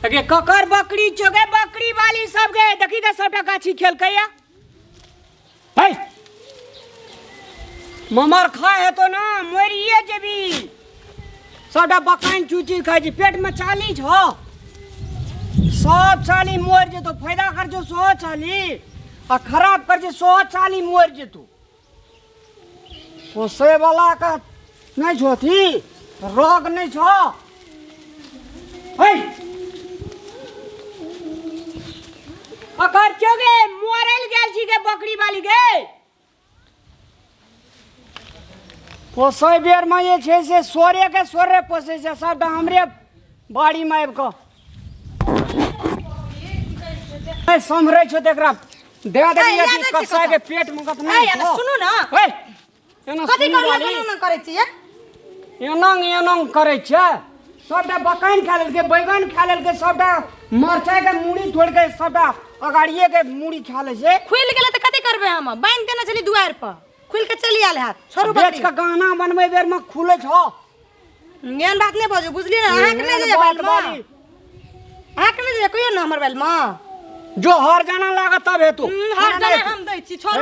अगे ककर बकरी चोगे बकरी वाली सब गए देखी त सबटा गाछी खेल कया है ममर खाए है तो ना मरिए जेबी सबटा बकाइन चूची खाई जी पेट में 40 हो सब 40 मोर जे तो फायदा कर जो 140 और खराब कर जे 140 मोर जे तू पोसे वाला का नहीं छोथी रोग नहीं छो है अकर चोगे मोरल गेल छी के बकरी वाली गे पोसै बेर में ये छे से सोरे के सोरे पोसे से सब हमरे बाड़ी में आब क ए समरे छ देखरा दे दे ये कसा के पेट में कत नहीं ए सुनु न ए एना कथि करला करे छी एनंग करे छ सबटा बकाइन खा लेल के बैगन खा लेल के सबटा मरचाई के मूड़ी तोड़ के सबटा अगाड़िए के मूड़ी खा ले से खुल गेले त कथि करबे हम बांध देना चली दुआर पर खुल के चली आल हाथ छोरू बेच का गाना बनवे बेर में खुले छ एन बात नहीं बजो बुझली ना आंख नहीं जे बाल में आंख नहीं जे कहियो ना हमर बाल में जो हर जाना लागत तब है तू हर जाना हम दै छी छोरू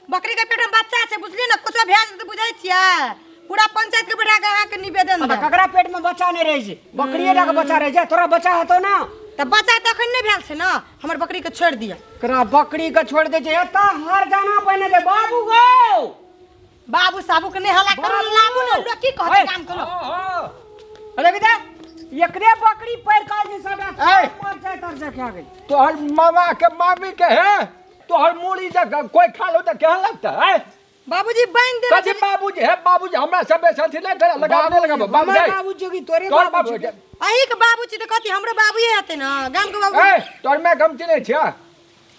बकरी के पेट में बच्चा छै बुझली ना कुछ भेज त बुझै छियै पूरा पंचायत के बैठा के अहाँ के निवेदन दे ककरा पेट में बच्चा नहीं रहे छै बकरिए ला के बच्चा रहे छै तोरा बच्चा है तो ना त बच्चा तखन नहीं भेल छै ना हमर बकरी के छोड़ दिया करा बकरी के छोड़ दे छै एता हर जाना बने दे बाबू गो बाबू साबू के नहीं हला करो लाबू ना लोग की कहत काम करो अरे बेटा एकरे बकरी पैर काल जे सब पंचायत तर से खा गई तोहर मामा के मामी के है तोहर मूड़ी जगह कोई खा लो त केहन लगता है बाबूजी बांध दे कथि बाबूजी है बाबूजी हमरा सबे साथी ले लगाने लगा बाबूजी की तोरे बाबू अही के बाबूजी त कथि हमरो बाबूए हेते ना गाम के बाबू ए तोर मैं गम चिने छिया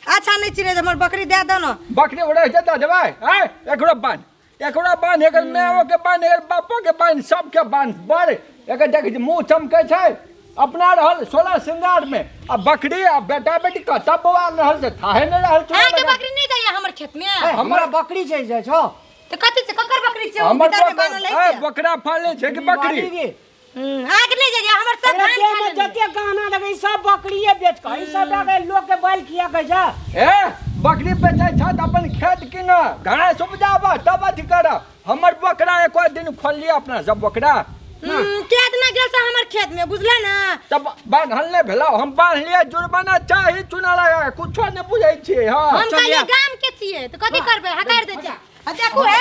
अच्छा नहीं चिने हमर बकरी दे दो ना बकरी उड़े देता देबै ए एकरो बांध एकर मेओ के बांध एकर बापो के बांध सब के बांध बड़ एकर देख मुंह चमकै छै अपना रहल 16 श्रृंगार में अब बकरी अब बेटा बेटी कतऽ बौआ रहल से थाहे नहीं रहल हां के बकरी नहीं जाइए हमर खेत में हमरा बकरी छै जे छो त कथि से ककर बकरी छै हमर उधर में बांधल है बकरा फाड़ले छै कि बकरी आग नहीं जाइए हमर सब धान खा ले जते गाना देबै सब बकरिए बेच के ई सब के लोग के बैल खिया के जा ए बकरी बेचै छ त अपन खेत किन घास उपजाबा तब अथि कर हमर बकरा एको दिन खोल लिया अपना सब बकरा खेत ना गेल से हमर खेत में बुझला ना तब बांधल ने भेला हम बांध लिया जुर्माना चाही चुना लगा कुछो ने बुझै छी हां हम काले गाम के छिए त कथि करबे हकार दे जा आ देखू है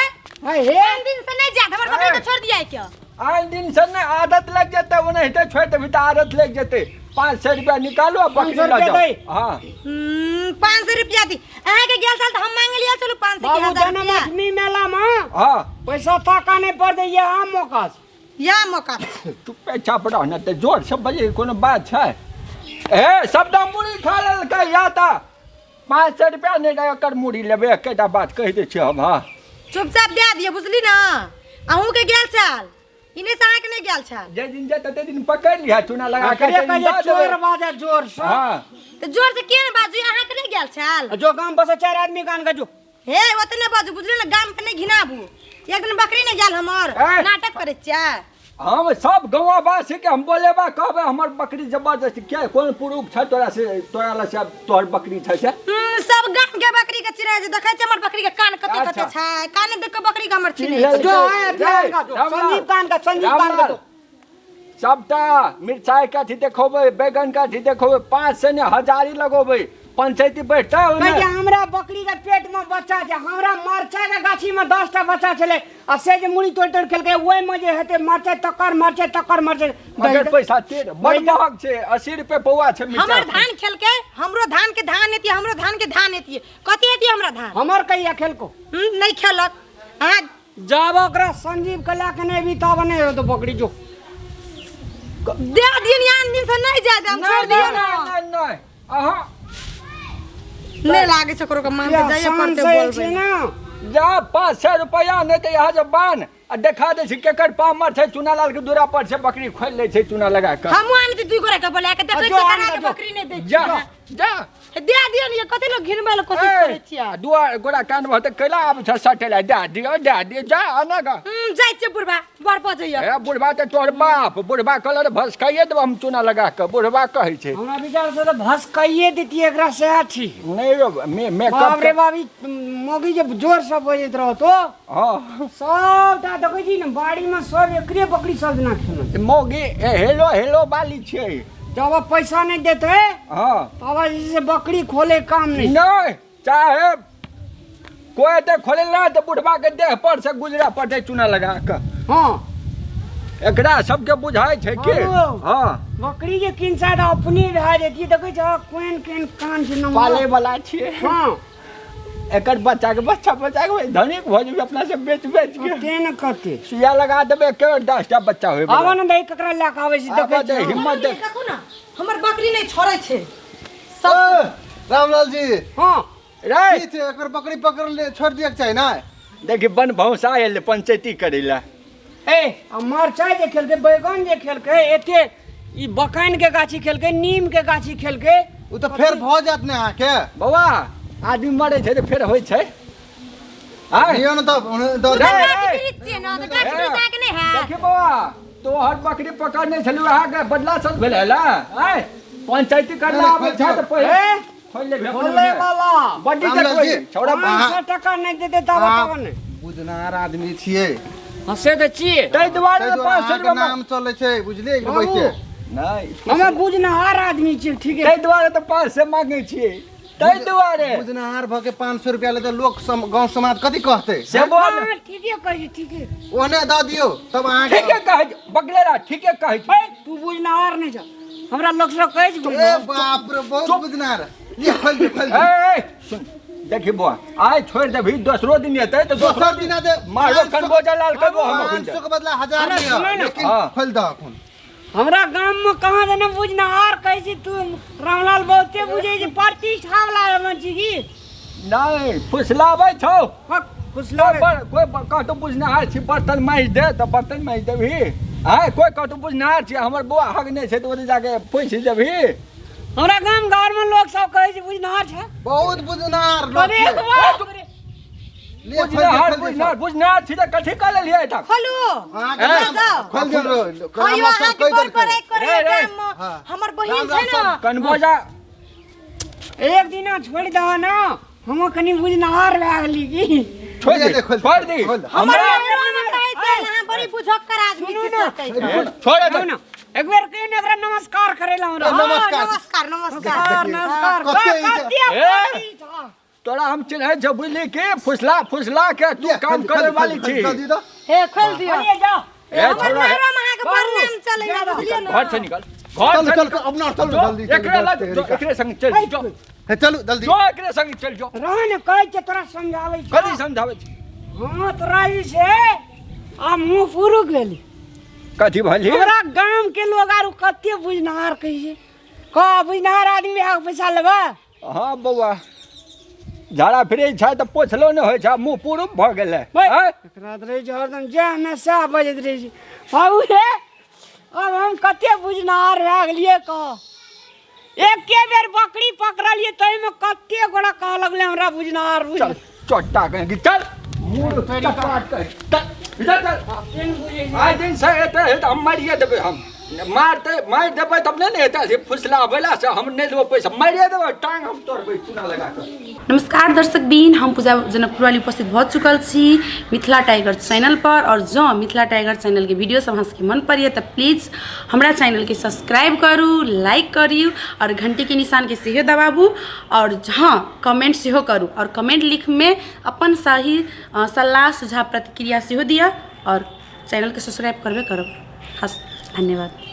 हे दिन से नहीं जात हमर बकरी के छोड़ दिया है क्या आन दिन से ने आदत लग जाते उन्हें तो छोड़ दे त आदत लग जाते 500 रुपया निकालो बकरी ला जाओ हां 500 रुपया दी अहाँ के गेल साल त हम मांग लिया चलो 500 के 1000 रुपया जन्माष्टमी मेला में हां पैसा ताका नहीं पड़ दे ये आम मौका या मौका चुप्पे छापड़ा न त जोर से बजे कोनो बात छै ए सब दाम मुड़ी खा लेल के या त 500 रुपया नहीं दे कर मुड़ी लेबे केटा बात कह दे छी हम हां चुपचाप दे दिए बुझली ना अहू के गेल साल इने साक नहीं गेल छ जे दिन जे ते दिन पकड़ लिया चुना लगा के जोर बाजा जोर से हां त जोर से के बाजू अहाँ के नहीं गेल छाल जो गांव बस 4 आदमी कान के जो हे ओतने बाजू बुझली ना गाम के नहीं घिनाबू एक दिन बकरी नहीं गेल हमर नाटक करे छ हम सब गांववासी के हम बोलेबा कहबे हमर बकरी जबरदस्ती के कोन प्रूफ छ तोरा से तोरा ला से तोहर बकरी छ से सब गाम के बकरी के चिरा जे देखै छ हमर बकरी के कान कते कते छ कान देख के बकरी के हमर चिने जो संजीव कान का सबटा मिर्चाई का थी देखोबे बैगन का थी देखोबे 5 से ने हजारी लगोबे पंचायती बैठता है हमरा बकरी के पेट में बच्चा छै हमरा मरचाई के गाछी में 10 टा बच्चा छले आ से जे मुड़ी तोड़ तोड़ खेलके ओय में जे हेते मरचाई तकर मरचाई मगर पैसा तेर बड़ महग छै 80 रुपए पौआ छै मिर्चाई हमर धान खेलके हमरो धान के धान एती हमरो धान के धान एती कते एती हमरा धान हमर कहिया खेल को नहीं खेलक आ जब ओकरा संजीव के लाके नहीं भी तब नहीं हो तो बकरी जो दे दिन यान दिन से नहीं जात हम छोड़ दियो ना नहीं आहा नहीं लागे छकरो के मांग जाइए पड़ते बोलबे ना जा 500 रुपया नहीं तो यहाँ जब बान आ देखा दे केकर पामर छै चुनालाल के दूरा पर से बकरी खोल ले छै चुना लगा के हम आन दू गोरे के बोला के देखै छै कना के बकरी नहीं दे जा जा दे दियो ने कते लोग घिनबे ल कोशिश करे छिया दुआ गोरा कान भत कैला अब छ सटेला दे दियो जा आना का जाय छै बुढ़बा बर बजैया ए बुढ़बा त तोर बाप बुढ़बा कलर भसकाइए देब हम चूना लगा के बुढ़बा कहै छै हमरा विचार से तो भसकाइए देती एकरा से अच्छी नहीं रो मैं बाप रे बाबी मोगी जे जोर से बजैत रहो तो हां सब ता देखै छी न बाड़ी में सब एकरे बकरी सब ना खेन मोगी हेलो बाली छै जब पैसा नहीं देते हां तब जैसे बकरी खोले काम नहीं नहीं चाहे कोई तो खोले ना तो बुढ़बा के देह पर से गुजरा पड़े चूना लगा के हां एकरा सबके बुझाय छै के हां बकरी जे किन साथ अपनी भए जेती देखै छ कोन कान से नंबर पाले वाला छिए हां एकर बच्चा के धनिक भौजी अपना से बेच के तेन कते सुइया लगा देबे के 10 टा बच्चा होय आवा न दे ककरा ला के आवे छी देखै दे हिम्मत दे देखू ना हमर बकरी नहीं छोड़े छै सब रामलाल जी हां रे की छै एकर बकरी पकड़ ले छोड़ दिया के चाहि ना देखि बन भौसा आयल पंचायती करेला ए मरचाई जे खेलके बैगन जे खेलके एते ई बकाइन के गाछी खेलके नीम के गाछी खेलके उ तो फेर भ जात ने अहाँ के बाबा आदमी मरे छै तो फेर होय छै दियो न तो देखि बाबा तो हर बकरी पकड़ने छलु अहाँ के बदला सब भेल हला आय पंचायती करला आबै छै तो पहिले खोल ले वाला बड्डी के कोई छोड़ा 500 टका नहीं देते तब ने बुझनार आदमी छियै हसे दे छिए तै दुआरे 500 के नाम चले छै बुझलियै कि बैठे नहीं हमें बुझनहार आदमी छी ठीक तै है दुआरे तो 500 मांगे छियै तै दुआरे बुझनार भ के 500 रुपया ले तो लोग गांव समाज कथि कहते से बोल ठीक है कही ठीक है ओने द दियो तब अहाँ ठीक है कहै बगलेरा ठीक है कहै ए तू बुझनहार नहीं छ हमरा लोग सब कहै छै ए बाप रे बहुत बुझनार ये खोल दे ए सुन देखि बुआ आय छोड़ देबी दोसरो दिन एतै तो दोसर दिन दे मारो कनबोजा लाल करबो हम 500 के बदला 1000 अरे सुनो दियो ना। लेकिन हाँ। खोल द अखन हमरा गांव में कहां देने बुझनहार कहै छी तू रामलाल बहुते बुझै छै प्रतिष्ठा वाला में छी की नहीं फुसलाबै छौ खुशला कोई कहतो बुझनाहार छी बर्तन माइज दे तो बर्तन माइज देबी आय कोई कहतो बुझनाहार छी हमर बुआ हक नै छै तो ओदे जाके पूछ देबी हमरा गांव घर में लोग सब कहै छै बुझनहार छै बहुत बुझनार लोग अरे छै। बाप रे ले बुझनाहार छी त कथि क लेलियै त खोलू अहाँ के नाम खोल दे रो अयो रामलाल अहाँ सब के कहि पर देलकै करे रे, काम हाँ। हमर बहिन छै ना कनबोजा एक दिना छोड़ दहो ना हम कनी बुझनहार भए गेली की छोड़ दे, दे खोल दे, छोड़ दी खोल दे। हमर हमरा नैहरा में कहै छै अहाँ बड़ी बुझक्कर आदमी सुनू छी ना। सकै छोड़ जाओ दे ना एक बेर कहिन एकरा नमस्कार करेला हमरा नमस्कार। नमस्कार नमस्कार नमस्कार कते कते तोरा हम चिन्है छ बुझली के फुसला के तू काम करे वाली छी खोल दी तो हे खोल दियो खोलिए जाओ ए हमर छोड़ा नैहरा में अहाँ के प्रणाम चलै बुझलियै ना घर से निकल घर से चल निकल अपना चल जल्दी एकरे लग एकरे संग चल जो हे चलू जल्दी जो एकरे संग चल जो रह ने कहै छै तोरा समझाबै छी कथि समझाबै छी हां तोरा ई से आ मुंह फुरु गेली कथि भली हमरा गांव के लोग आरु कते बुझनहार कहै छै का बुझनहार आदमी आ पैसा लेबा हाँ बौआ झाड़ा फिरे छै त पोछलो न होइ छै मुंह पुरुप भ गेलै एकरा रहे छै हरदम जे नशा बजैत रहे छै बाबू रे अब हम कते बुझनहार भए गेलियै कह एके बेर बकरी पकड़लियै तै में कते गोड़ा कह लगले हमरा बुझनहार बुझ चल चोटा कहेंगे चल मुंह चपाट कर चल चल आज दिन से एते है त हम मारिए देबे हम मार देबे तब नहीं एते से फुसला बेला से हम नहीं देबे पैसा मारिए देबे टांग हम तोड़बे चूना लगा कर नमस्कार दर्शक बीन हम पूजा जनकपुर वाली उपस्थित भ चुकल छी मिथिला टाइगर चैनल पर और जो मिथिला टाइगर चैनल के वीडियो सब अहाँ मन पड़िए तो प्लीज हमरा चैनल के सब्सक्राइब करू लाइक करियो और घंटी के निशान के सेहो दबाबू और हाँ कमेंट सेहो करू और कमेंट लिख में अपन सही सलाह सुझाव प्रतिक्रिया सेहो दिया और चैनल के सब्सक्राइब करबे करब खास धन्यवाद।